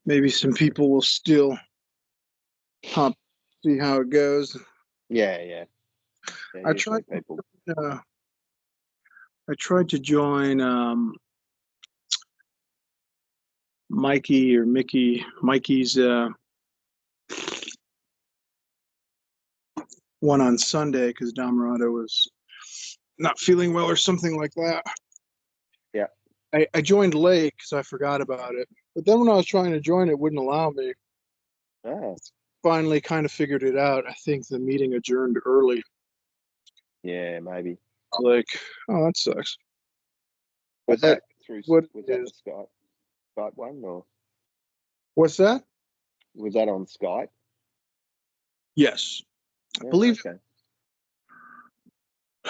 maybe some people will still hop, see how it goes. Yeah. I tried. I tried to join Mikey's one on Sunday because Dhammarato was not feeling well or something like that. Yeah. I joined late because I forgot about it. But then when I was trying to join, it wouldn't allow me. Oh. Finally kind of figured it out. I think the meeting adjourned early. Yeah, maybe. Like, oh, that sucks. Was that the Skype one, or? What's that? Was that on Skype? Yes. I believe. Okay.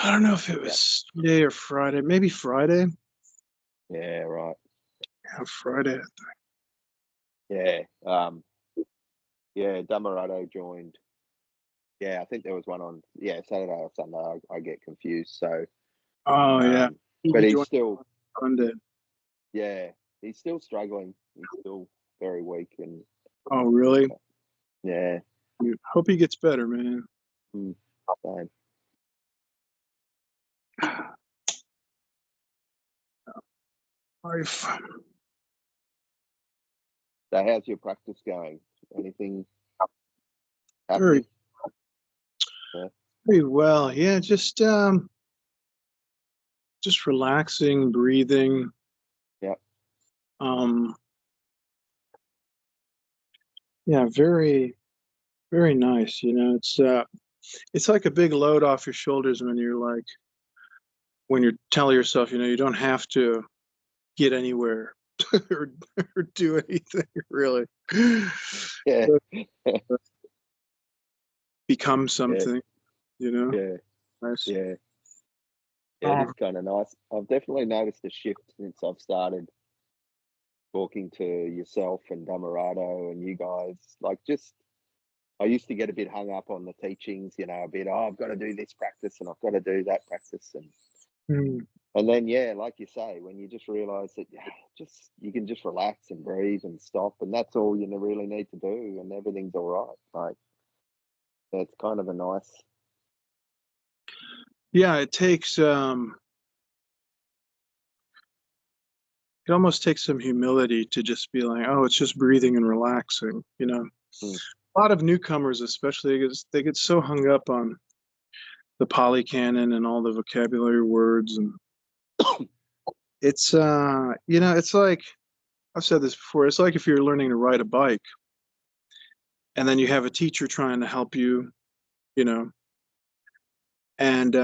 I don't know if it was Sunday or Friday. Maybe Friday. Yeah, right. Yeah, Friday. Yeah. Yeah, Dhammarato joined. Yeah, I think there was one on Saturday or Sunday. I get confused. So. Oh yeah. But he's still. Sunday. Yeah, he's still struggling. He's still very weak and. Oh really? Yeah. Hope he gets better, man. Fine. So how's your practice going? Anything happening? Very well. Yeah, just relaxing, breathing. Yeah. Yeah, very, very nice. You know, it's like a big load off your shoulders when you're telling yourself, you know, you don't have to get anywhere or do anything really. Yeah. Become something, you know. Yeah. Nice. Yeah. Yeah, it's kind of nice. I've definitely noticed a shift since I've started talking to yourself and Dhammarato and you guys. Like, I used to get a bit hung up on the teachings, you know, a bit, I've got to do this practice and I've got to do that practice. And then, yeah, like you say, when you just realize that you can just relax and breathe and stop, and that's all you really need to do, and everything's all right. Like, it's kind of a nice. Yeah, it takes it almost takes some humility to just be like, oh, it's just breathing and relaxing, you know. A lot of newcomers, especially, they get so hung up on the Pali Canon and all the vocabulary words, and it's you know, it's like I've said this before. It's like if you're learning to ride a bike, and then you have a teacher trying to help you, you know, and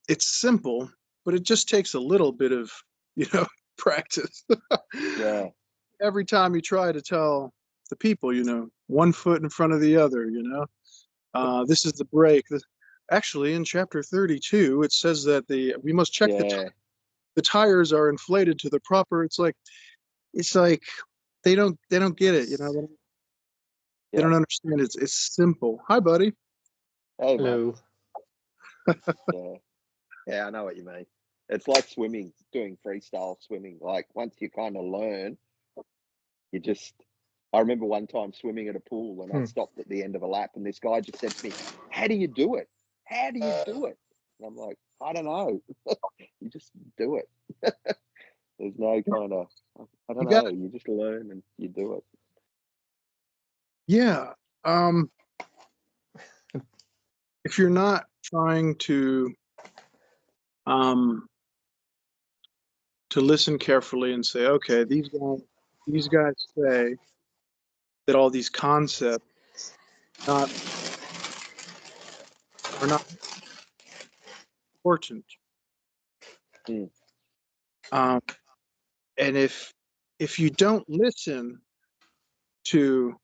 it's simple, but it just takes a little bit of, you know, practice. Yeah. Every time you try to tell the people, you know, one foot in front of the other, you know, this is the brake. Actually, in chapter 32, it says that we must check the tires are inflated to the proper. It's like they don't get it, you know. They don't understand. It's simple. Hi, buddy. Hey, hello. Yeah, I know what you mean. It's like swimming, doing freestyle swimming. Like, once you kind of learn, I remember one time swimming at a pool and I stopped at the end of a lap and this guy just said to me, how do you do it? How do you do it? And I'm like, I don't know. You just do it. There's no kind of, I don't know. You just learn and you do it. Yeah. If you're not trying to listen carefully and say, okay, these guys say that all these concepts are not important. And if you don't listen to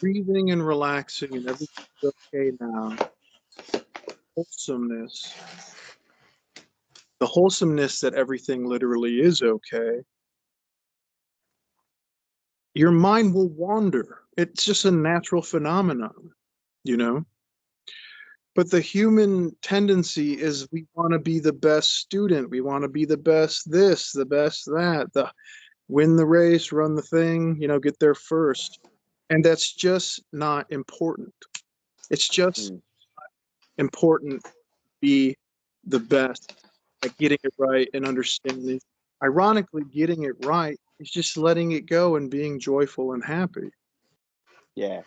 breathing and relaxing and everything's okay now, the wholesomeness that everything literally is okay, your mind will wander. It's just a natural phenomenon, you know. But the human tendency is we want to be the best student. We want to be the best this, the best that. win the race, run the thing, you know, get there first. And that's just not important. It's just important to be the best at getting it right and understanding. Ironically, getting it right is just letting it go and being joyful and happy. Yeah.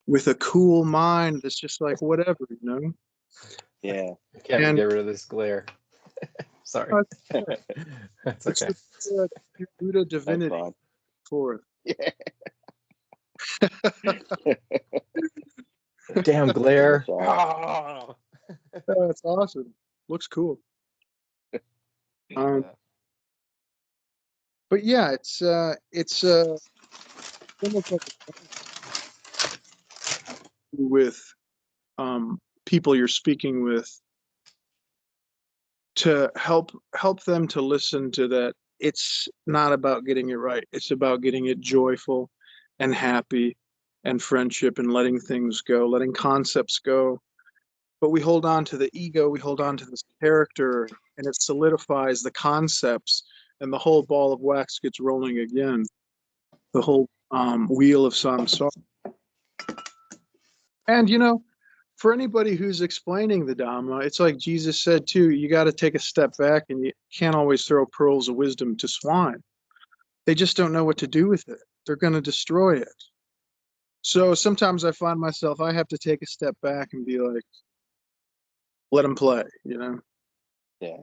With a cool mind that's just like whatever, you know? Yeah. Can't get rid of this glare. Sorry. That's It's okay. the Buddha divinity That's fine. forth. Yeah. Damn glare. That's right. Ah! Oh, that's awesome. Looks cool. Yeah. But yeah, it's almost like with people you're speaking with to help them to listen to that. It's not about getting it right. It's about getting it joyful and happy and friendship and letting things go, letting concepts go. But we hold on to the ego, we hold on to this character, and it solidifies the concepts, and the whole ball of wax gets rolling again. The whole wheel of samsara. And, you know, for anybody who's explaining the Dhamma, it's like Jesus said too, you got to take a step back, and you can't always throw pearls of wisdom to swine. They just don't know what to do with it. They're going to destroy it. So sometimes I find myself, I have to take a step back and be like, let them play, you know? Yeah.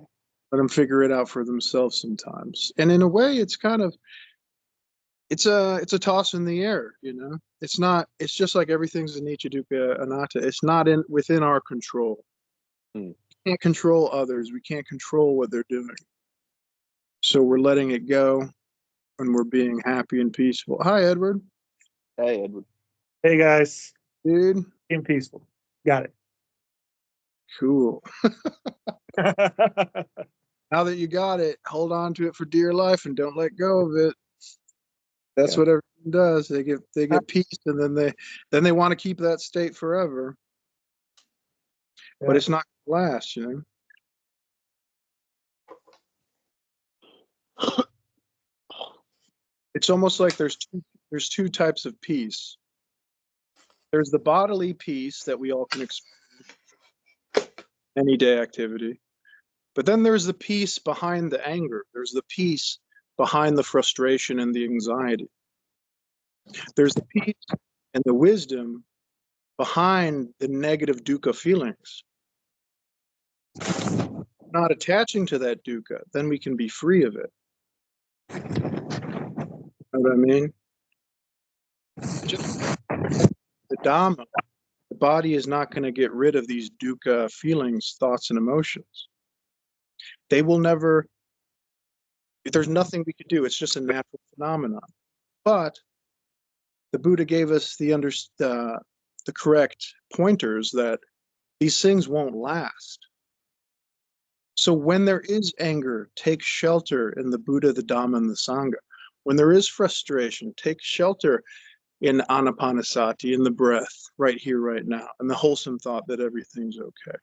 Let them figure it out for themselves sometimes. And in a way, it's kind of, it's a toss in the air, you know? It's not, it's just like everything's anicca dukkha anatta. It's not within our control. We can't control others. We can't control what they're doing. So we're letting it go and we're being happy and peaceful. Hi, Edward. Hey, Edward. Hey guys, Dude. being peaceful. Got it. Cool. Now that you got it, hold on to it for dear life and don't let go of it. That's what everyone does. They get peace, and then they want to keep that state forever. Yeah. But it's not gonna last, you know. It's almost like there's two types of peace. There's the bodily peace that we all can experience any day activity. But then there's the peace behind the anger. There's the peace behind the frustration and the anxiety. There's the peace and the wisdom behind the negative dukkha feelings. Not attaching to that dukkha, then we can be free of it. Know what I mean? Just the Dhamma, the body is not going to get rid of these dukkha feelings, thoughts, and emotions. They will never, there's nothing we could do. It's just a natural phenomenon. But the Buddha gave us the correct pointers that these things won't last. So when there is anger, take shelter in the Buddha, the Dhamma, and the Sangha. When there is frustration, take shelter in anapanasati, in the breath, right here, right now, and the wholesome thought that everything's okay.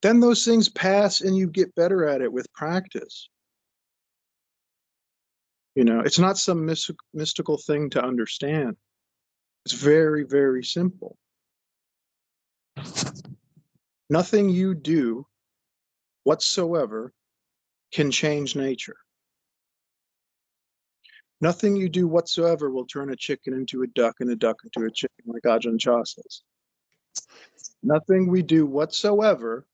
Then those things pass and you get better at it with practice. You know, it's not some mystical thing to understand. It's very, very simple. Nothing you do whatsoever can change nature. Nothing you do whatsoever will turn a chicken into a duck and a duck into a chicken, like Ajahn Chah says. Nothing we do whatsoever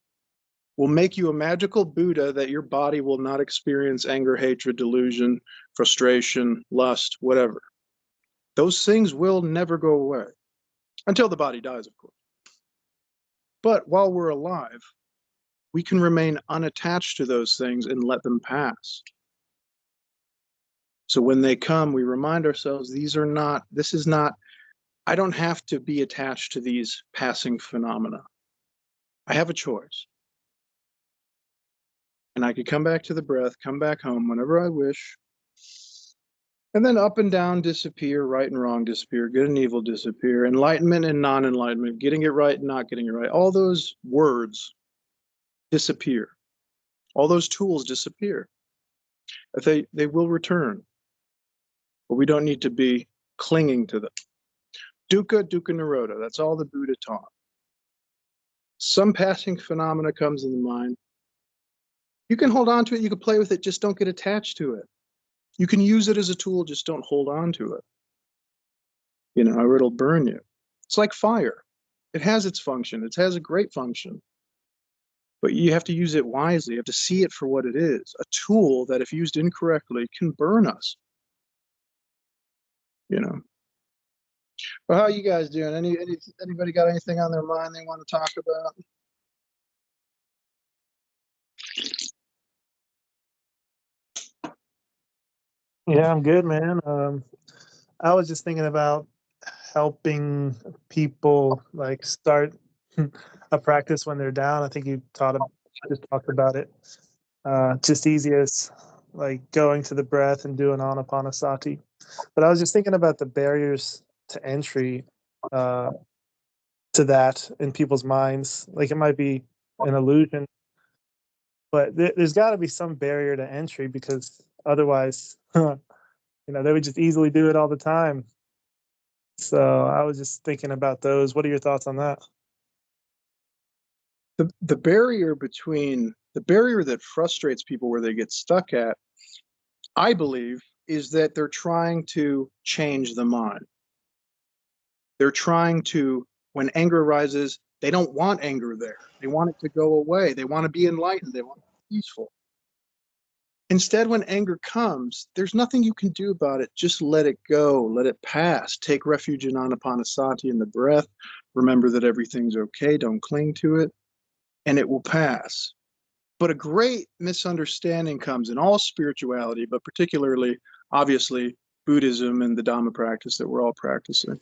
will make you a magical Buddha that your body will not experience anger, hatred, delusion, frustration, lust, whatever. Those things will never go away until the body dies, of course. But while we're alive, we can remain unattached to those things and let them pass. So when they come, we remind ourselves, this is not, I don't have to be attached to these passing phenomena. I have a choice. And I could come back to the breath, come back home whenever I wish. And then up and down disappear, right and wrong disappear, good and evil disappear, enlightenment and non-enlightenment, getting it right and not getting it right. All those words disappear. All those tools disappear. They will return, but we don't need to be clinging to them. Dukkha, dukkha nirodha. That's all the Buddha taught. Some passing phenomena comes in the mind. You can hold on to it. You can play with it. Just don't get attached to it. You can use it as a tool. Just don't hold on to it. Or it'll burn you. It's like fire. It has its function. It has a great function. But you have to use it wisely. You have to see it for what it is. A tool that, if used incorrectly, can burn us. Well, how are you guys doing? Anybody got anything on their mind they want to talk about? Yeah, I'm good, man. I was just thinking about helping people like start a practice when they're down. I think you just talked about it. Just easy as like going to the breath and doing anapanasati. But I was just thinking about the barriers to entry to that in people's minds. Like it might be an illusion, but there's got to be some barrier to entry, because otherwise, they would just easily do it all the time. So I was just thinking about those. What are your thoughts on that? The barrier that frustrates people, where they get stuck at, I believe, is that they're trying to change the mind. They're trying to, when anger arises, they don't want anger there. They want it to go away. They want to be enlightened. They want to be peaceful. Instead, when anger comes, there's nothing you can do about it. Just let it go. Let it pass. Take refuge in anapanasati, in the breath. Remember that everything's okay. Don't cling to it. And it will pass. But a great misunderstanding comes in all spirituality, but particularly, obviously, Buddhism and the Dhamma practice that we're all practicing.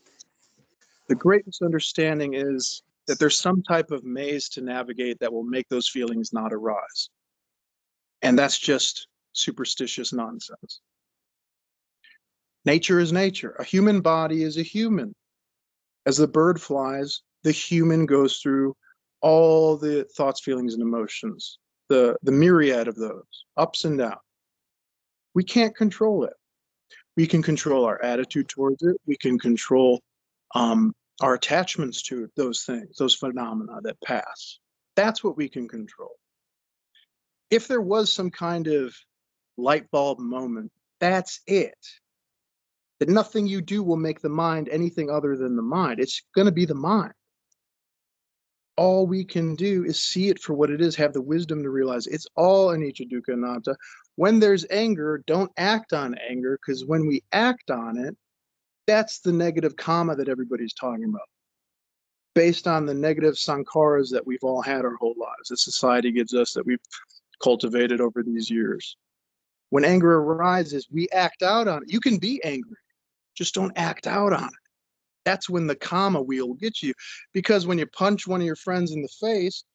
The great misunderstanding is that there's some type of maze to navigate that will make those feelings not arise. And that's just superstitious nonsense. Nature is nature. A human body is a human. As the bird flies, the human goes through all the thoughts, feelings, and emotions, the myriad of those, ups and downs. We can't control it. We can control our attitude towards it. We can control our attachments to those things, those phenomena that pass. That's what we can control. If there was some kind of light bulb moment, that's it. That nothing you do will make the mind anything other than the mind. It's going to be the mind. All we can do is see it for what it is, have the wisdom to realize it's all anicca, dukkha, anatta. When there's anger, don't act on anger, because when we act on it, that's the negative karma that everybody's talking about, based on the negative sankharas that we've all had our whole lives, that society gives us, that we've cultivated over these years. When anger arises, we act out on it. You can be angry, just don't act out on it. That's when the karma wheel will get you. Because when you punch one of your friends in the face,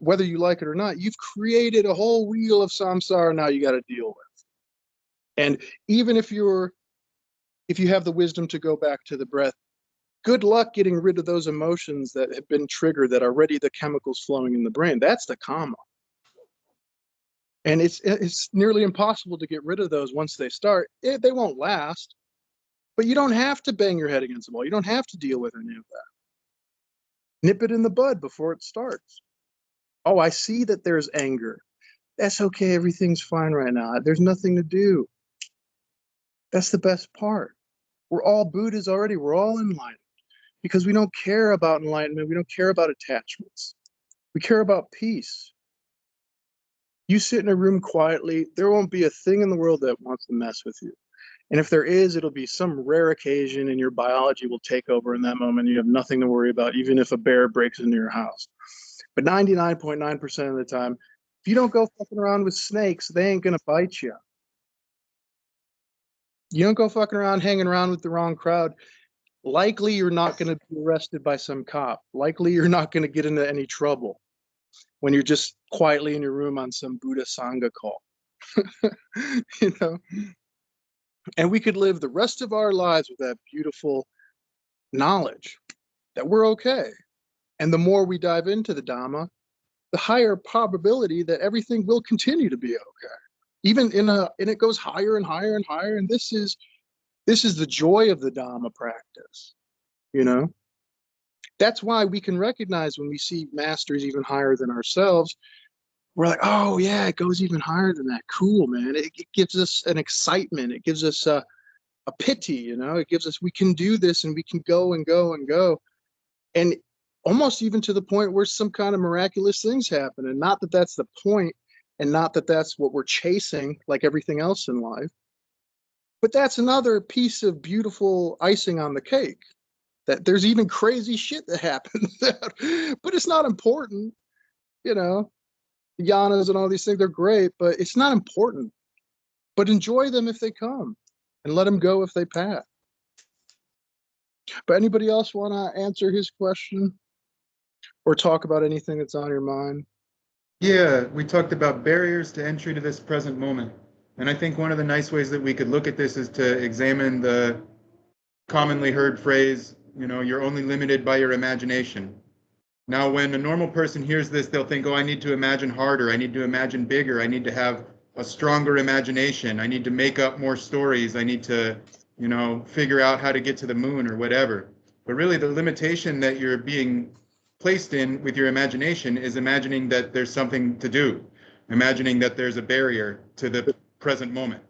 whether you like it or not, you've created a whole wheel of samsara now you got to deal with. And even if you have the wisdom to go back to the breath, good luck getting rid of those emotions that have been triggered, that are already the chemicals flowing in the brain. That's the karma. And it's nearly impossible to get rid of those once they start. They won't last. But you don't have to bang your head against the wall. You don't have to deal with any of that. Nip it in the bud before it starts. Oh, I see that there's anger. That's okay. Everything's fine right now. There's nothing to do. That's the best part. We're all Buddhas already. We're all enlightened, because we don't care about enlightenment. We don't care about attachments. We care about peace. You sit in a room quietly, there won't be a thing in the world that wants to mess with you. And if there is, it'll be some rare occasion, and your biology will take over in that moment. You have nothing to worry about, even if a bear breaks into your house. But 99.9% of the time, if you don't go fucking around with snakes, they ain't going to bite you. You don't go fucking around hanging around with the wrong crowd, likely you're not going to be arrested by some cop. Likely you're not going to get into any trouble when you're just quietly in your room on some Buddha Sangha call. And we could live the rest of our lives with that beautiful knowledge that we're okay. And the more we dive into the Dhamma, the higher probability that everything will continue to be okay. even and it goes higher and higher and higher. And this is the joy of the Dhamma practice, you know. That's why we can recognize when we see masters even higher than ourselves, we're like, oh yeah, it goes even higher than that. Cool, man. It gives us an excitement. It gives us a pity, you know. It gives us, we can do this and we can go and go and go. And almost even to the point where some kind of miraculous things happen. And not that that's the point, and not that that's what we're chasing like everything else in life. But that's another piece of beautiful icing on the cake, that there's even crazy shit that happens. But it's not important, you know. Yanas and all these things, they're great, but it's not important. But enjoy them if they come, and let them go if they pass. But anybody else want to answer his question or talk about anything that's on your mind? Yeah, we talked about barriers to entry to this present moment. And I think one of the nice ways that we could look at this is to examine the commonly heard phrase, you know, you're only limited by your imagination. Now, when a normal person hears this, they'll think, oh, I need to imagine harder. I need to imagine bigger. I need to have a stronger imagination. I need to make up more stories. I need to, you know, figure out how to get to the moon or whatever. But really, the limitation that you're being placed in with your imagination is imagining that there's something to do, imagining that there's a barrier to the present moment.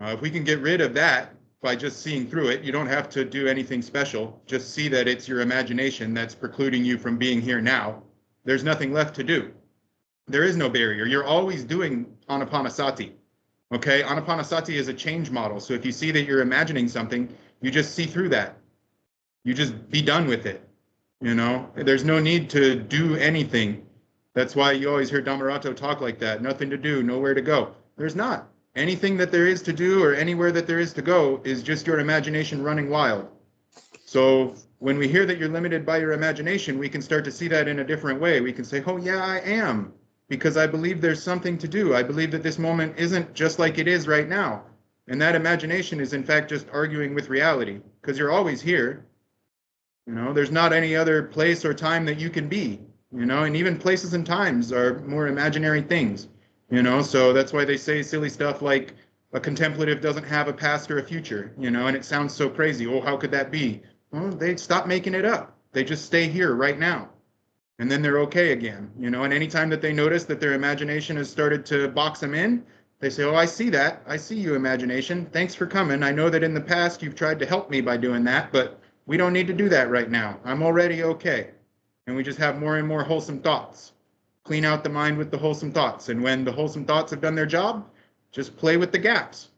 If we can get rid of that by just seeing through it, you don't have to do anything special. Just see that it's your imagination that's precluding you from being here now. There's nothing left to do. There is no barrier. You're always doing anapanasati. Okay, anapanasati is a change model. So if you see that you're imagining something, you just see through that. You just be done with it. You know, there's no need to do anything. That's why you always hear Dhammarato talk like that. Nothing to do, nowhere to go. There's not. Anything that there is to do or anywhere that there is to go is just your imagination running wild. So when we hear that you're limited by your imagination, we can start to see that in a different way. We can say, oh yeah, I am, because I believe there's something to do. I believe that this moment isn't just like it is right now. And that imagination is in fact just arguing with reality, because you're always here. You know, there's not any other place or time that you can be, you know, and even places and times are more imaginary things. You know, so that's why they say silly stuff like a contemplative doesn't have a past or a future, you know, and it sounds so crazy. Oh, how could that be? Well, they stop making it up. They just stay here right now. And then they're okay again, you know, and anytime that they notice that their imagination has started to box them in, they say, oh, I see that. I see you, imagination. Thanks for coming. I know that in the past you've tried to help me by doing that, but we don't need to do that right now. I'm already okay. And we just have more and more wholesome thoughts. Clean out the mind with the wholesome thoughts. And when the wholesome thoughts have done their job, just play with the gaps.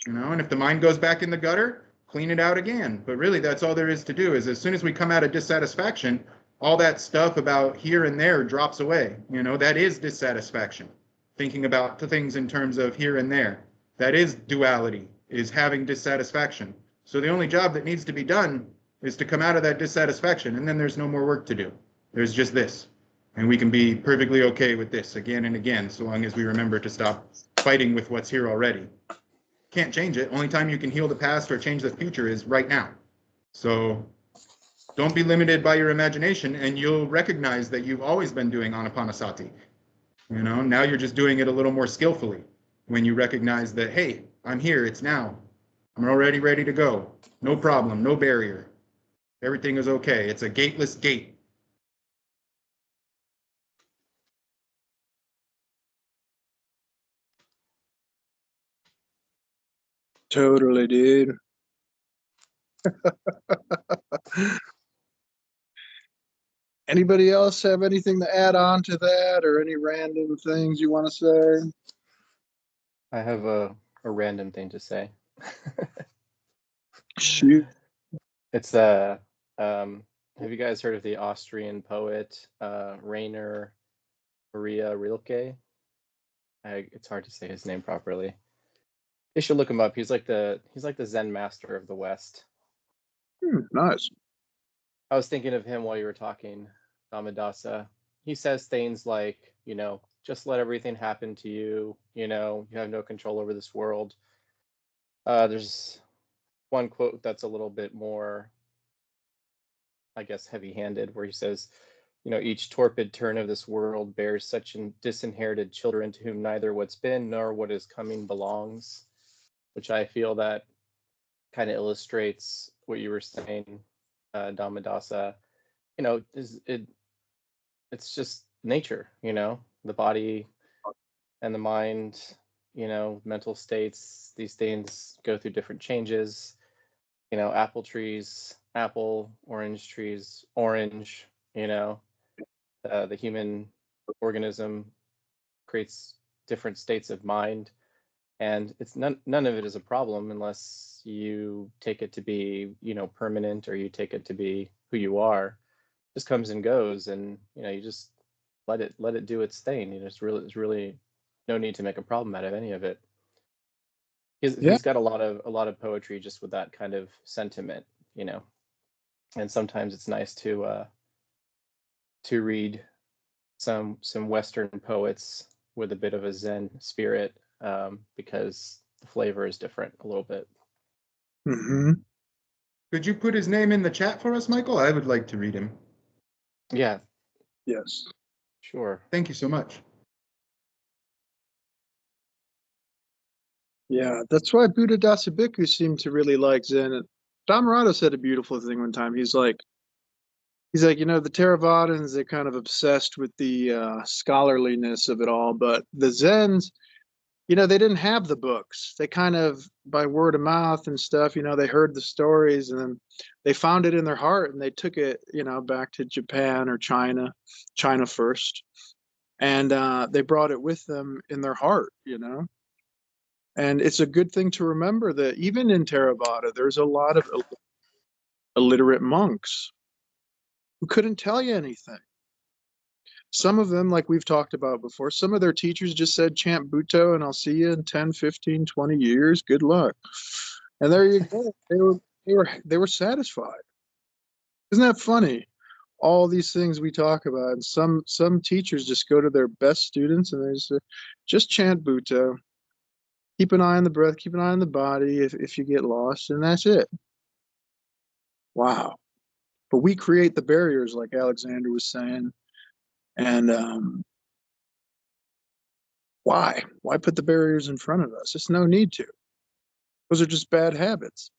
You know, and if the mind goes back in the gutter, clean it out again. But really, that's all there is to do, is as soon as we come out of dissatisfaction, all that stuff about here and there drops away. You know, that is dissatisfaction. Thinking about the things in terms of here and there. That is duality, is having dissatisfaction. So the only job that needs to be done is to come out of that dissatisfaction, and then there's no more work to do. There's just this. And we can be perfectly okay with this again and again, so long as we remember to stop fighting with what's here already. Can't change it. Only time you can heal the past or change the future is right now. So don't be limited by your imagination, and you'll recognize that you've always been doing anapanasati. You know, now you're just doing it a little more skillfully when you recognize that, hey, I'm here, it's now. I'm already ready to go. No problem, no barrier. Everything is okay. It's a gateless gate. Totally, dude. Anybody else have anything to add on to that, or any random things you want to say? I have a random thing to say. Shoot. It's have you guys heard of the Austrian poet Rainer Maria Rilke? It's hard to say his name properly. You should look him up. He's like the Zen master of the West. Nice. I was thinking of him while you were talking, Dasa. He says things like, you know, just let everything happen to you. You know, you have no control over this world. There's one quote that's a little bit more, I guess, heavy-handed, where he says, each torpid turn of this world bears such disinherited children to whom neither what's been nor what is coming belongs, which I feel that kind of illustrates what you were saying, Dhammadasa. It's just nature, the body and the mind, mental states, these things go through different changes. Apple trees, apple, orange trees, orange, the human organism creates different states of mind, and it's none of it is a problem unless you take it to be, permanent, or you take it to be who you are. It just comes and goes, and you just let it do its thing. There's really no need to make a problem out of any of it. He's got a lot of poetry just with that kind of sentiment, and sometimes it's nice to read some Western poets with a bit of a Zen spirit, because the flavor is different a little bit. Mm-hmm. Could you put his name in the chat for us, Michael? I would like to read him. Yeah. Yes. Sure. Thank you so much. Yeah, that's why Buddhadasa Bhikkhu seemed to really like Zen. Dhammarato said a beautiful thing one time. He's like, the Theravadins, they're kind of obsessed with the scholarliness of it all, but the Zens, they didn't have the books. They kind of, by word of mouth and stuff, they heard the stories, and then they found it in their heart, and they took it, back to Japan or China first, and they brought it with them in their heart, And it's a good thing to remember that even in Theravada, there's a lot of illiterate monks who couldn't tell you anything. Some of them, like we've talked about before, some of their teachers just said, chant Bhutto and I'll see you in 10, 15, 20 years. Good luck. And there you go. They were satisfied. Isn't that funny? All these things we talk about, and some teachers just go to their best students and they just chant Bhutto. Keep an eye on the breath, keep an eye on the body if you get lost, and that's it. Wow. But we create the barriers, like Alexander was saying. And why? Why put the barriers in front of us? There's no need to. Those are just bad habits.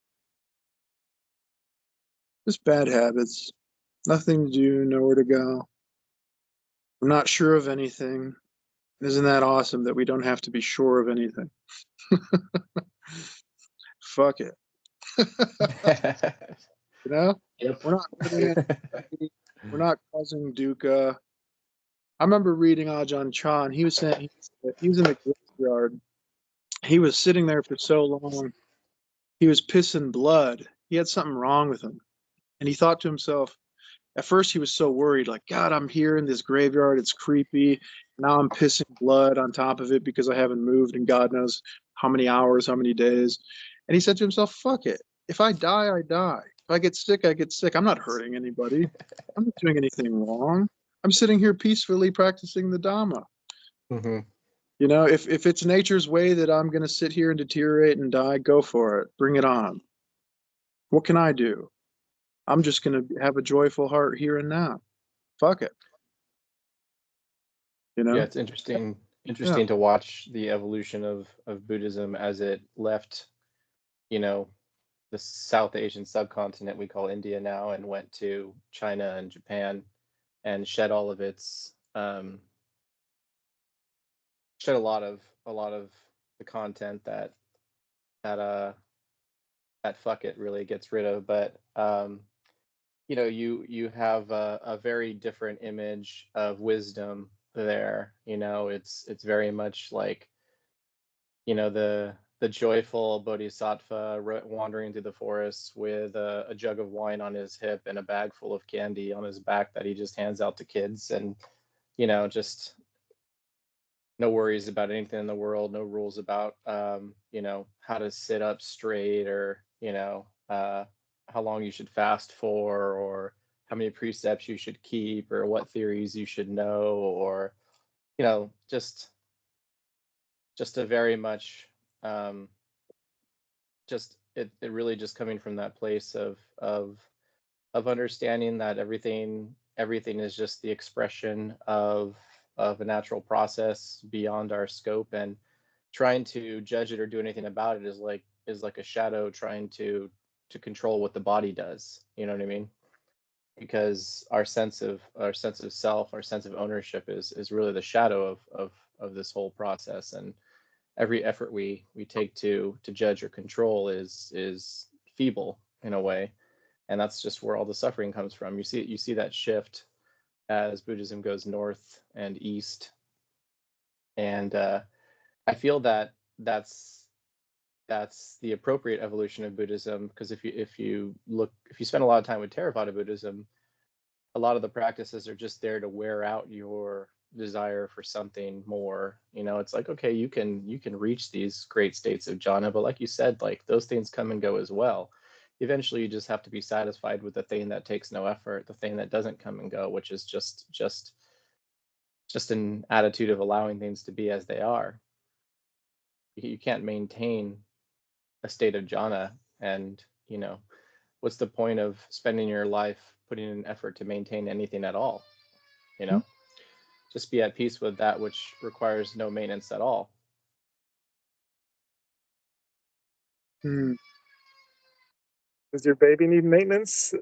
Just bad habits. Nothing to do, nowhere to go. I'm not sure of anything. Isn't that awesome that we don't have to be sure of anything? Fuck it. Yep. We're not we're not causing dukkha. I remember reading Ajahn Chah, and he was saying he was in the graveyard. He was sitting there for so long. He was pissing blood. He had something wrong with him. And he thought to himself, at first he was so worried, like, God, I'm here in this graveyard. It's creepy. Now I'm pissing blood on top of it because I haven't moved in God knows how many hours, how many days. And he said to himself, fuck it. If I die, I die. If I get sick, I get sick. I'm not hurting anybody. I'm not doing anything wrong. I'm sitting here peacefully practicing the Dhamma. Mm-hmm. If it's nature's way that I'm going to sit here and deteriorate and die, go for it. Bring it on. What can I do? I'm just going to have a joyful heart here and now. Fuck it. Yeah, it's interesting to watch the evolution of Buddhism as it left, the South Asian subcontinent we call India now, and went to China and Japan, and shed all of its shed a lot of the content that fuck it really gets rid of. But you have a very different image of wisdom there. It's very much like the joyful bodhisattva wandering through the forest with a jug of wine on his hip and a bag full of candy on his back that he just hands out to kids, and just no worries about anything in the world, no rules about how to sit up straight, or how long you should fast for, or how many precepts you should keep, or what theories you should know, or just a very much it really just coming from that place of understanding that everything everything is just the expression of a natural process beyond our scope, and trying to judge it or do anything about it is like a shadow trying to control what the body does. You know what I mean? Because our sense of self, our sense of ownership is really the shadow of this whole process, and every effort we take to judge or control is feeble in a way, and that's just where all the suffering comes from. You see that shift as Buddhism goes north and east, and I feel that that's the appropriate evolution of Buddhism, because if you spend a lot of time with Theravada Buddhism, a lot of the practices are just there to wear out your desire for something more. It's like, okay, you can reach these great states of jhana, but like you said, like those things come and go as well. Eventually you just have to be satisfied with the thing that takes no effort, the thing that doesn't come and go, which is just an attitude of allowing things to be as they are. You can't maintain a state of jhana, and what's the point of spending your life putting in effort to maintain anything at all? Just be at peace with that which requires no maintenance at all. Does your baby need maintenance?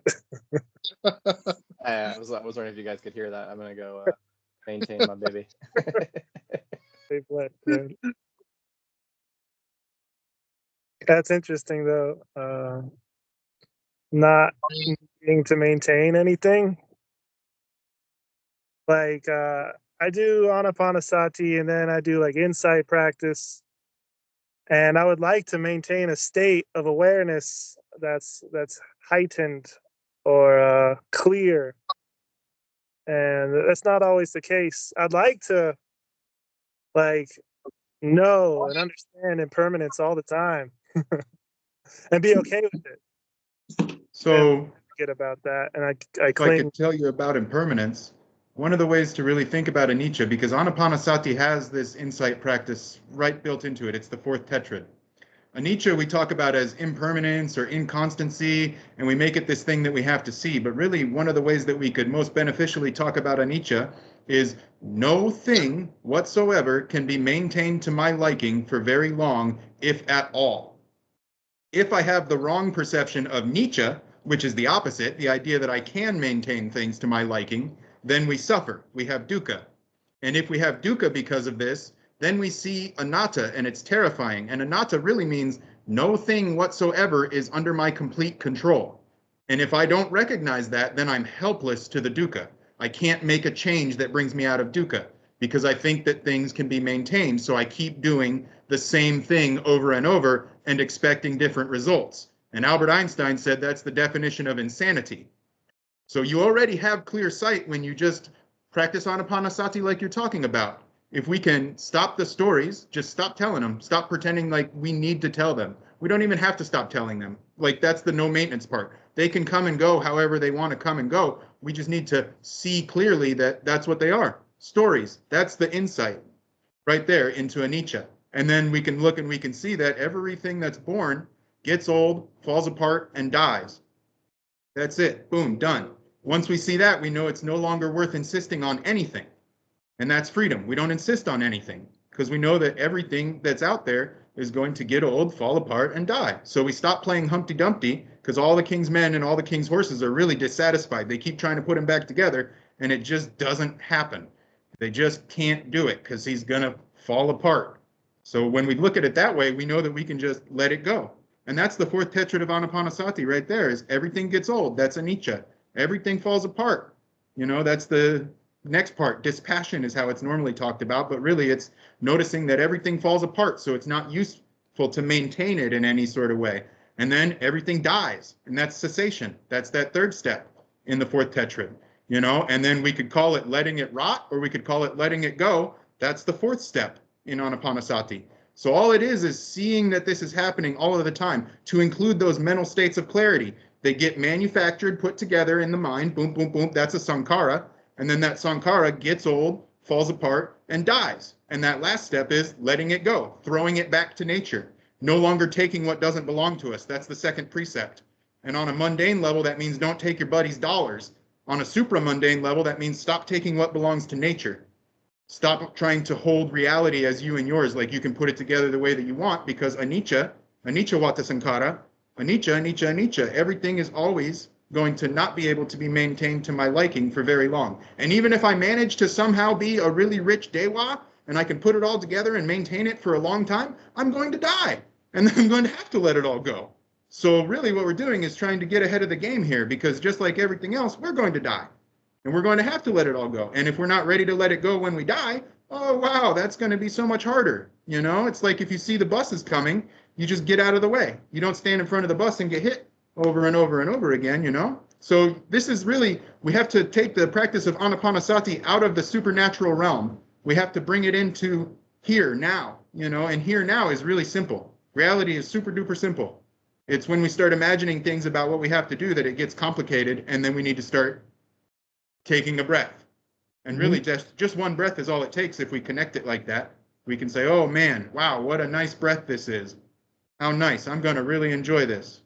I was wondering if you guys could hear that. I'm gonna go maintain my baby. That's interesting, though. Not needing to maintain anything. Like I do anapanasati, and then I do like insight practice, and I would like to maintain a state of awareness that's heightened or clear, and that's not always the case. I'd like to like know and understand impermanence all the time and be okay with it. So forget about that, and I cling. I could tell you about impermanence. One of the ways to really think about anicca, because anapanasati has this insight practice right built into it. It's the fourth tetrad. Anicca we talk about as impermanence or inconstancy, and we make it this thing that we have to see. But really, one of the ways that we could most beneficially talk about anicca is no thing whatsoever can be maintained to my liking for very long, if at all. If I have the wrong perception of nicca, which is the opposite, the idea that I can maintain things to my liking, then we suffer. We have dukkha. And if we have dukkha because of this, then we see anatta, and it's terrifying. And anatta really means no thing whatsoever is under my complete control. And if I don't recognize that, then I'm helpless to the dukkha. I can't make a change that brings me out of dukkha, because I think that things can be maintained. So I keep doing the same thing over and over and expecting different results. And Albert Einstein said that's the definition of insanity. So you already have clear sight when you just practice anapanasati like you're talking about. If we can stop the stories, just stop telling them, stop pretending like we need to tell them. We don't even have to stop telling them. Like, that's the no maintenance part. They can come and go however they want to come and go. We just need to see clearly that that's what they are. Stories. That's the insight right there into anicca. And then we can look and we can see that everything that's born gets old, falls apart, and dies. That's it. Boom, done. Once we see that, we know it's no longer worth insisting on anything. And that's freedom. We don't insist on anything because we know that everything that's out there is going to get old, fall apart, and die. So we stop playing Humpty Dumpty, because all the king's men and all the king's horses are really dissatisfied. They keep trying to put him back together, and it just doesn't happen. They just can't do it because he's going to fall apart. So when we look at it that way, we know that we can just let it go. And that's the fourth tetrad of anapanasati right there, is everything gets old. That's anicca. Everything falls apart. That's the next part. Dispassion is how it's normally talked about, but really it's noticing that everything falls apart, so it's not useful to maintain it in any sort of way. And then everything dies, and that's cessation. That's that third step in the fourth tetrad, and then we could call it letting it rot, or we could call it letting it go. That's the fourth step in anapanasati. So all it is seeing that this is happening all of the time, to include those mental states of clarity. They get manufactured, put together in the mind, boom, boom, boom, that's a sankhara. And then that sankhara gets old, falls apart, and dies. And that last step is letting it go, throwing it back to nature, no longer taking what doesn't belong to us. That's the second precept. And on a mundane level, that means don't take your buddy's dollars. On a supramundane level, that means stop taking what belongs to nature. Stop trying to hold reality as you and yours, like you can put it together the way that you want, because anicca vata sankhara, anicca, everything is always going to not be able to be maintained to my liking for very long. And even if I manage to somehow be a really rich dewa, and I can put it all together and maintain it for a long time, I'm going to die. And then I'm going to have to let it all go. So really what we're doing is trying to get ahead of the game here, because just like everything else, we're going to die. And we're going to have to let it all go. And if we're not ready to let it go when we die, oh, wow, that's going to be so much harder. You know, it's like if you see the buses coming, you just get out of the way. You don't stand in front of the bus and get hit over and over and over again, you know? So this is really, we have to take the practice of anapanasati out of the supernatural realm. We have to bring it into here, now, you know, and here now is really simple. Reality is super duper simple. It's when we start imagining things about what we have to do that it gets complicated, and then we need to start taking a breath. And really just one breath is all it takes. If we connect it like that, we can say, oh man, wow, what a nice breath this is. How nice, I'm gonna really enjoy this.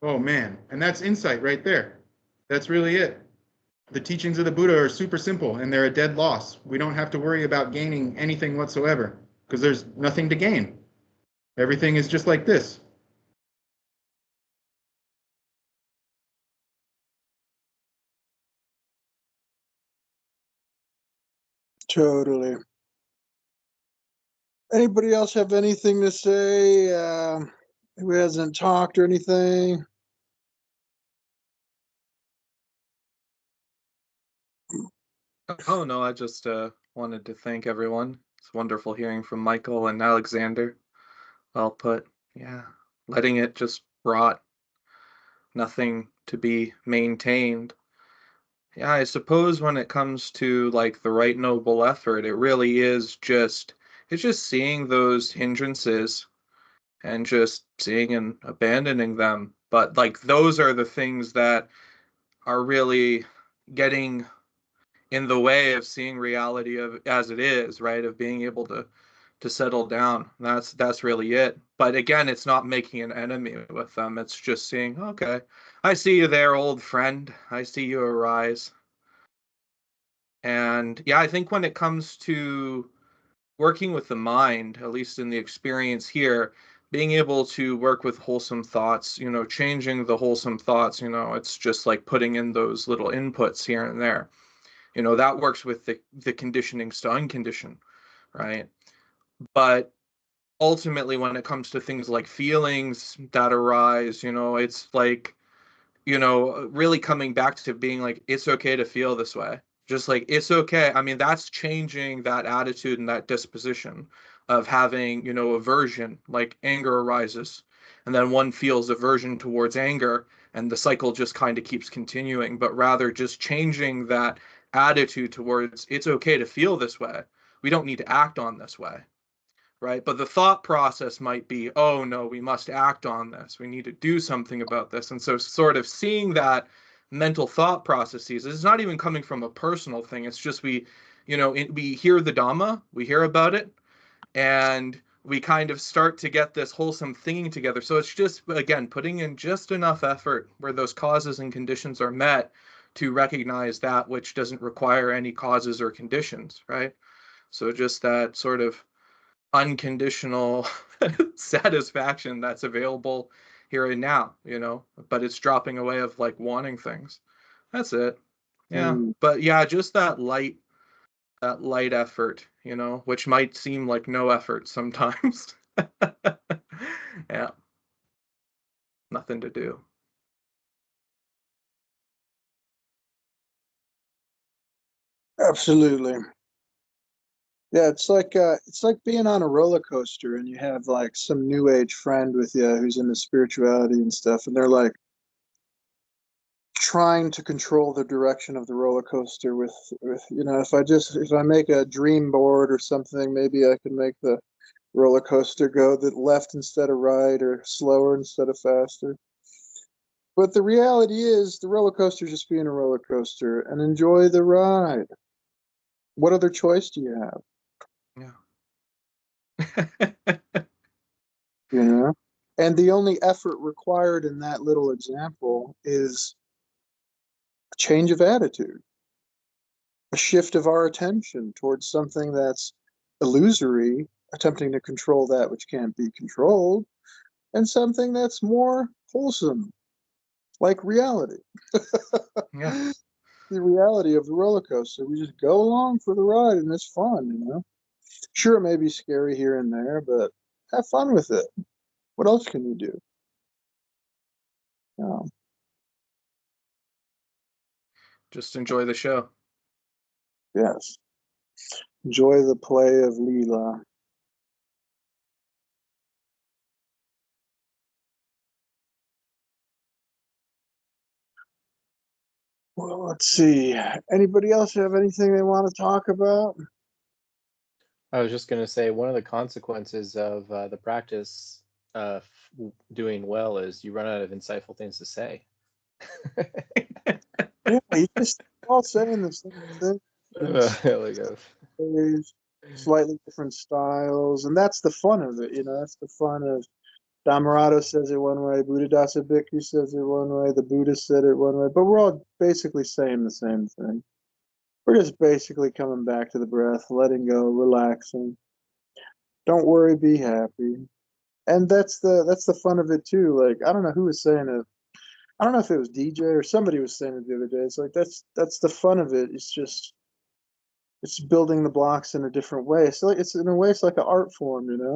Oh man, and that's insight right there. That's really it. The teachings of the Buddha are super simple, and they're a dead loss. We don't have to worry about gaining anything whatsoever, because there's nothing to gain. Everything is just like this. Totally. Anybody else have anything to say? Who hasn't talked or anything? Oh no, I just wanted to thank everyone. It's wonderful hearing from Michael and Alexander. Well put. Yeah. Letting it just rot. Nothing to be maintained. Yeah, I suppose when it comes to like the right noble effort, it really is just it's just seeing those hindrances and just seeing and abandoning them. But like those are the things that are really getting in the way of seeing reality of as it is, right? Of being able to settle down. That's really it. But again, it's not making an enemy with them. It's just seeing, okay, I see you there, old friend. I see you arise. And yeah, I think when it comes to working with the mind, at least in the experience here, being able to work with wholesome thoughts, you know, changing the wholesome thoughts, you know, it's just like putting in those little inputs here and there. You know, that works with the conditionings to uncondition, right? But ultimately, when it comes to things like feelings that arise, you know, it's like, you know, really coming back to being like, it's okay to feel this way. Just like, it's okay. I mean, that's changing that attitude and that disposition of having, you know, aversion, like anger arises. And then one feels aversion towards anger, and the cycle just kind of keeps continuing, but rather just changing that attitude towards it's okay to feel this way. We don't need to act on this way, right? But the thought process might be, oh no, we must act on this. We need to do something about this. And so sort of seeing that mental thought processes is not even coming from a personal thing. It's just we, you know, we hear the Dhamma, we hear about it, and we kind of start to get this wholesome thinking together. So it's just, again, putting in just enough effort where those causes and conditions are met to recognize that which doesn't require any causes or conditions, right? So just that sort of unconditional satisfaction that's available here and now, you know, but it's dropping away of like wanting things. That's it. Yeah. But yeah, just that light effort, you know, which might seem like no effort sometimes. Yeah. Nothing to do. Absolutely. Yeah, it's like being on a roller coaster and you have like some new age friend with you who's into spirituality and stuff, and they're like trying to control the direction of the roller coaster with you know, if I make a dream board or something, maybe I can make the roller coaster go the left instead of right or slower instead of faster. But the reality is the roller coaster is just being a roller coaster, and enjoy the ride. What other choice do you have? Yeah. You know? And the only effort required in that little example is a change of attitude, a shift of our attention towards something that's illusory, attempting to control that which can't be controlled, and something that's more wholesome, like reality. Yeah. The reality of the roller coaster. We just go along for the ride and it's fun, you know? Sure, it may be scary here and there, but have fun with it. What else can you do? Um, Just enjoy the show. yes. Enjoy the play of Leela. Well, let's see. Anybody else have anything they want to talk about? I was just going to say one of the consequences of the practice doing well is you run out of insightful things to say. Yeah, you just all saying the same thing. There Ways, slightly different styles, and that's the fun of it. You know, that's the fun of Dhammarato says it one way, Buddhadasa Bhikkhu says it one way, the Buddhist said it one way, but we're all basically saying the same thing. We're just basically coming back to the breath, letting go, relaxing. Don't worry, be happy. And that's the fun of it too. Like, I don't know who was saying it. I don't know if it was DJ or somebody was saying it the other day. It's like that's the fun of it. It's building the blocks in a different way. So it's in a way it's like an art form, you know,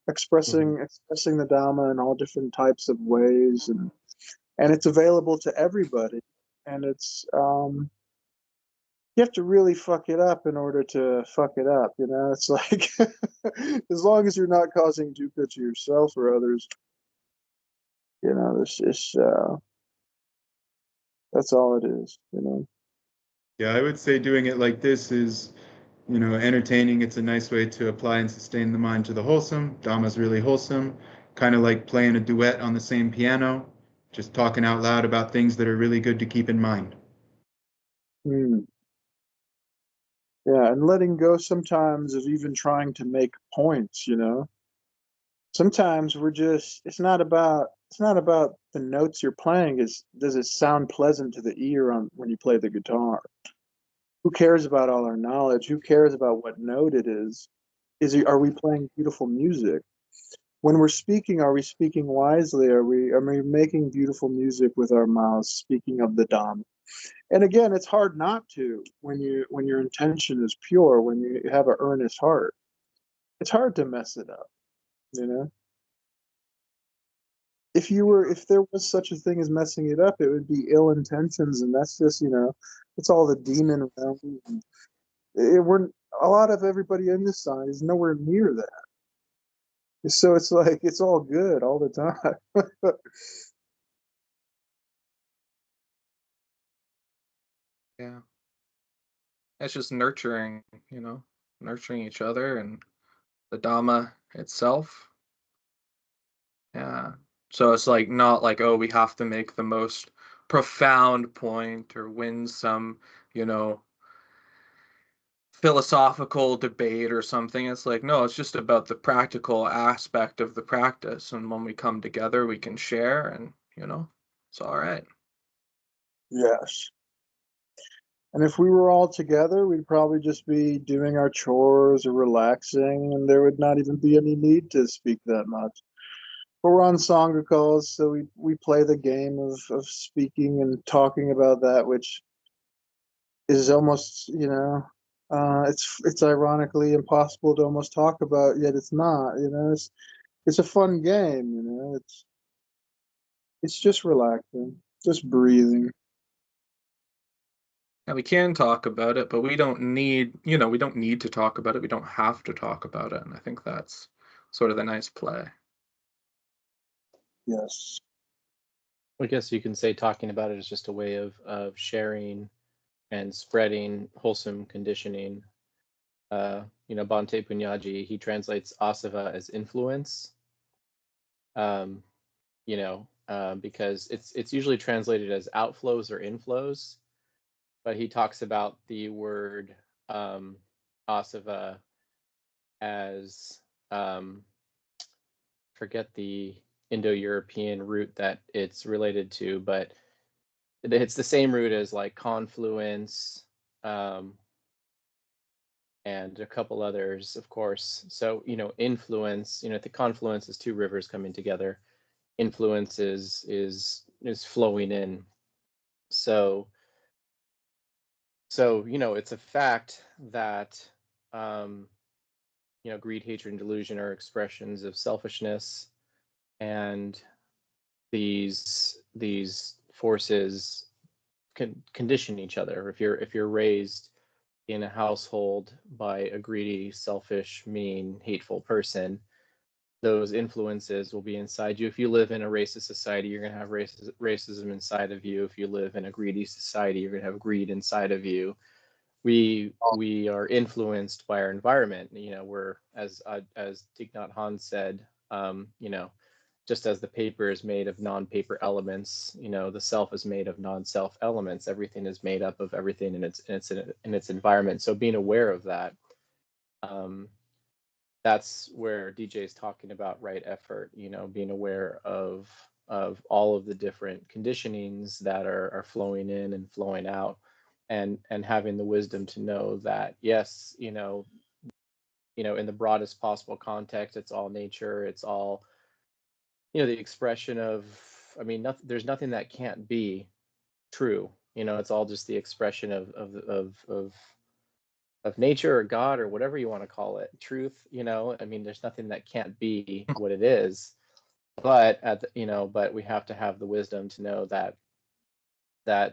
expressing the Dhamma in all different types of ways, and it's available to everybody. And it's you have to really fuck it up in order to fuck it up, you know. It's like as long as you're not causing dukkha to yourself or others, you know, it's that's all it is, you know. Yeah, I would say doing it like this is, entertaining. It's a nice way to apply and sustain the mind to the wholesome. Dhamma's really wholesome, kind of like playing a duet on the same piano, just talking out loud about things that are really good to keep in mind. Hmm. Yeah, and letting go sometimes of even trying to make points, you know. Sometimes we're just it's not about the notes you're playing, is does it sound pleasant to the ear on when you play the guitar? Who cares about all our knowledge? Who cares about what note it is? Are we playing beautiful music? When we're speaking, are we speaking wisely? Are we making beautiful music with our mouths, speaking of the Dhamma? And again, it's hard not to when your intention is pure, when you have an earnest heart. It's hard to mess it up, you know. If there was such a thing as messing it up, it would be ill intentions, and that's just, you know, it's all the demon realm. We're a lot of everybody in this side is nowhere near that. So it's like it's all good all the time. Yeah. It's just nurturing, nurturing each other and the Dhamma itself. Yeah. So it's like not like, oh, we have to make the most profound point or win some, you know, philosophical debate or something. It's like, no, it's just about the practical aspect of the practice. And when we come together, we can share and, it's all right. Yes. And if we were all together, we'd probably just be doing our chores or relaxing, and there would not even be any need to speak that much. But we're on Sangha Calls, so we play the game of speaking and talking about that, which is almost, you know, it's ironically impossible to almost talk about, yet it's not, you know. It's a fun game, you know. It's just relaxing, just breathing. And we can talk about it, but we don't need, we don't need to talk about it. We don't have to talk about it. And I think that's sort of the nice play. Yes. I guess you can say talking about it is just a way of sharing and spreading wholesome conditioning. Bhante Punyaji, he translates asava as influence. Because it's usually translated as outflows or inflows, but he talks about the word asava as forget the Indo-European root that it's related to, but it's the same root as like confluence, and a couple others, of course. So, influence, the confluence is two rivers coming together. Influence is flowing in. So, it's a fact that, greed, hatred, and delusion are expressions of selfishness, and these forces can condition each other. If you're raised in a household by a greedy, selfish, mean, hateful person, those influences will be inside you. If you live in a racist society, you're going to have racism inside of you. If you live in a greedy society, you're going to have greed inside of you. We are influenced by our environment. We're, as Thich Nhat Hanh said, just as the paper is made of non-paper elements, the self is made of non-self elements. Everything is made up of everything in its environment. So being aware of that, that's where DJ is talking about right effort. Being aware of all of the different conditionings that are flowing in and flowing out, and having the wisdom to know that, yes, in the broadest possible context, it's all nature. It's all, the expression of, there's nothing that can't be true. It's all just the expression of nature or God or whatever you want to call it, truth. There's nothing that can't be what it is. But but we have to have the wisdom to know that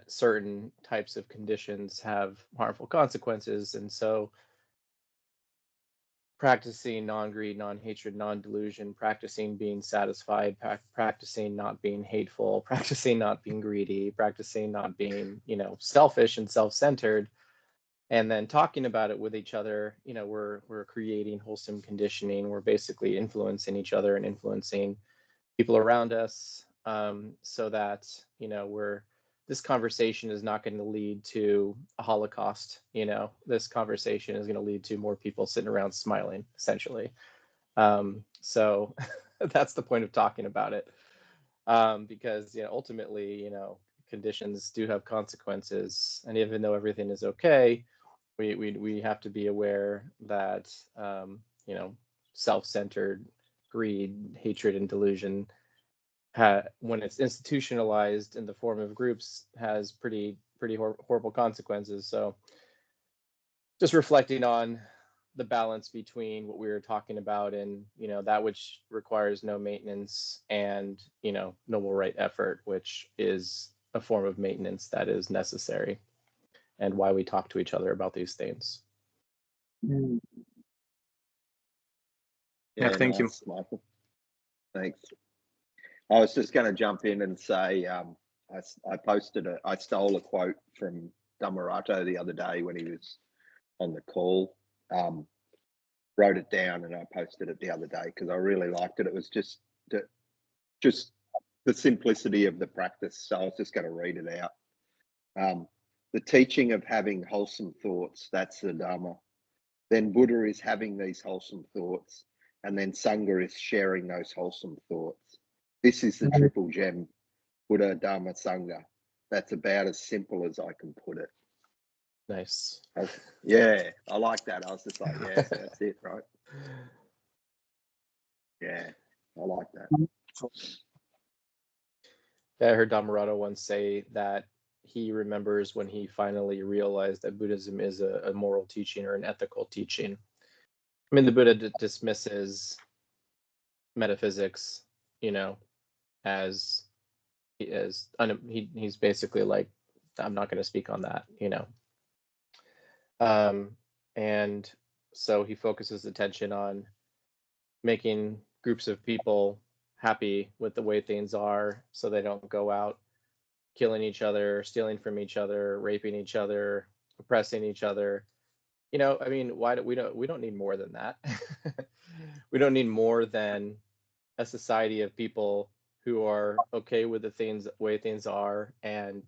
certain types of conditions have harmful consequences, and so practicing non-greed, non-hatred, non-delusion, practicing being satisfied, practicing not being hateful, practicing not being greedy, practicing not being, selfish and self-centered, and then talking about it with each other. We're creating wholesome conditioning. We're basically influencing each other and influencing people around us, so that, this conversation is not going to lead to a Holocaust. This conversation is going to lead to more people sitting around smiling, essentially. So that's the point of talking about it, because ultimately, conditions do have consequences, and even though everything is okay, we have to be aware that, self-centered greed, hatred, and delusion, when it's institutionalized in the form of groups, has pretty horrible consequences. So just reflecting on the balance between what we were talking about and, that which requires no maintenance, and, noble right effort, which is a form of maintenance that is necessary, and why we talk to each other about these things. Yeah, thank you, Michael. Thanks. I was just going to jump in and say, I stole a quote from Dhammarato the other day when he was on the call. Wrote it down and I posted it the other day because I really liked it. It was just the simplicity of the practice. So I was just going to read it out. The teaching of having wholesome thoughts, that's the Dhamma. Then Buddha is having these wholesome thoughts, and then Sangha is sharing those wholesome thoughts. This is the triple gem, Buddha, Dhamma, Sangha. That's about as simple as I can put it. Nice. Yeah, I like that. I was just like, yeah, that's it, right? Yeah, I like that. Yeah, I heard Dhammarato once say that he remembers when he finally realized that Buddhism is a moral teaching or an ethical teaching. The Buddha dismisses metaphysics, as he's basically like, I'm not going to speak on that, and so he focuses attention on making groups of people happy with the way things are, so they don't go out killing each other, stealing from each other, raping each other, oppressing each other. Why we don't need more than that. We don't need more than a society of people who are okay with the way things are. And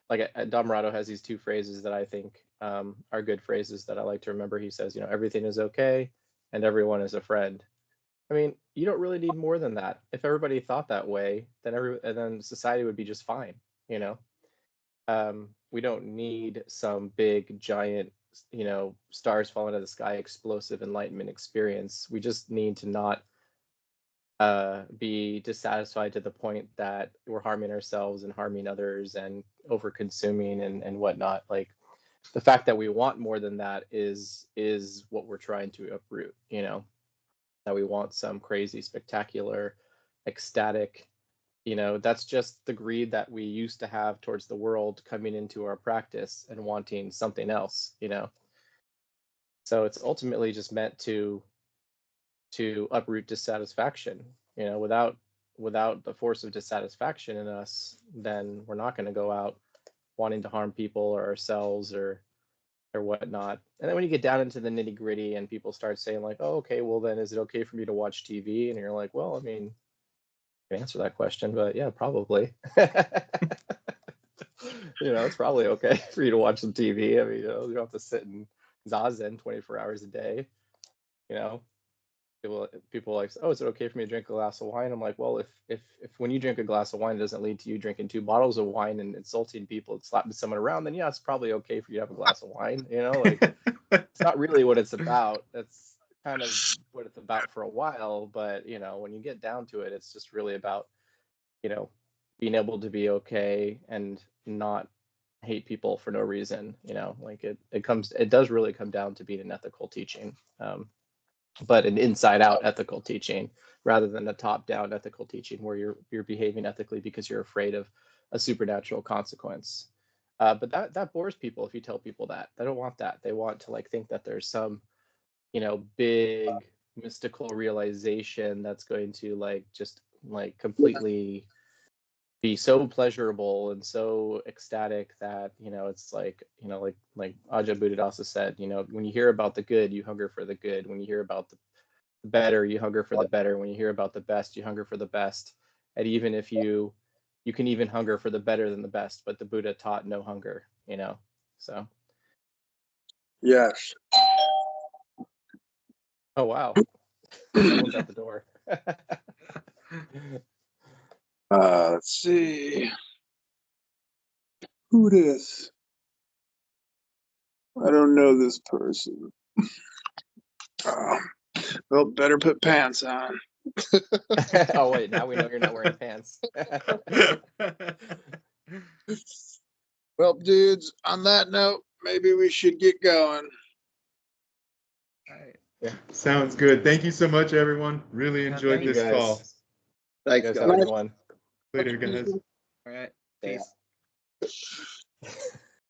like Dhammarato has these two phrases that I think are good phrases that I like to remember. He says, everything is okay and everyone is a friend. You don't really need more than that. If everybody thought that way, then society would be just fine. you know. We don't need some big giant, you know, stars falling out of the sky explosive enlightenment experience. We just need to not be dissatisfied to the point that we're harming ourselves and harming others and over consuming and whatnot. Like, the fact that we want more than that is what we're trying to uproot, you know, that we want some crazy, spectacular, ecstatic, you know, that's just the greed that we used to have towards the world coming into our practice and wanting something else, you know. So it's ultimately just meant to uproot dissatisfaction, you know. Without the force of dissatisfaction in us, then we're not going to go out wanting to harm people or ourselves or whatnot. And then when you get down into the nitty gritty and people start saying like, oh, okay, well then is it okay for me to watch TV? And you're like, well, I mean, I can answer that question, but yeah, probably. You know, it's probably okay for you to watch some TV. I mean, you know, you don't have to sit in zazen 24 hours a day. You know, people are like, oh, is it okay for me to drink a glass of wine? I'm like, well, if when you drink a glass of wine, it doesn't lead to you drinking 2 bottles of wine and insulting people and slapping someone around, then yeah, it's probably okay for you to have a glass of wine. You know, like, it's not really what it's about. That's kind of what it's about for a while, but you know, when you get down to it, it's just really about, you know, being able to be okay and not hate people for no reason. You know, like it does really come down to being an ethical teaching, but an inside out ethical teaching rather than a top down ethical teaching where you're behaving ethically because you're afraid of a supernatural consequence. But that bores people if you tell people that. They don't want that. They want to like think that there's some, you know, big mystical realization that's going to like just like completely be so pleasurable and so ecstatic that, you know, it's like, you know, like Ajahn Buddhadasa said, you know, when you hear about the good, you hunger for the good. When you hear about the better, you hunger for the better. When you hear about the best, you hunger for the best. And even if you can even hunger for the better than the best, but the Buddha taught no hunger, you know. So Yes. oh wow. Someone's at the door. Let's see. Who this? I don't know this person. Well, better put pants on. Oh wait, now we know you're not wearing pants. Well, dudes, on that note, maybe we should get going. All right. Yeah. Sounds good. Thank you so much, everyone. Really enjoyed thank you this guys. call. Thanks, You guys guys. have a good one. Later, guys. All right. Yeah. Peace.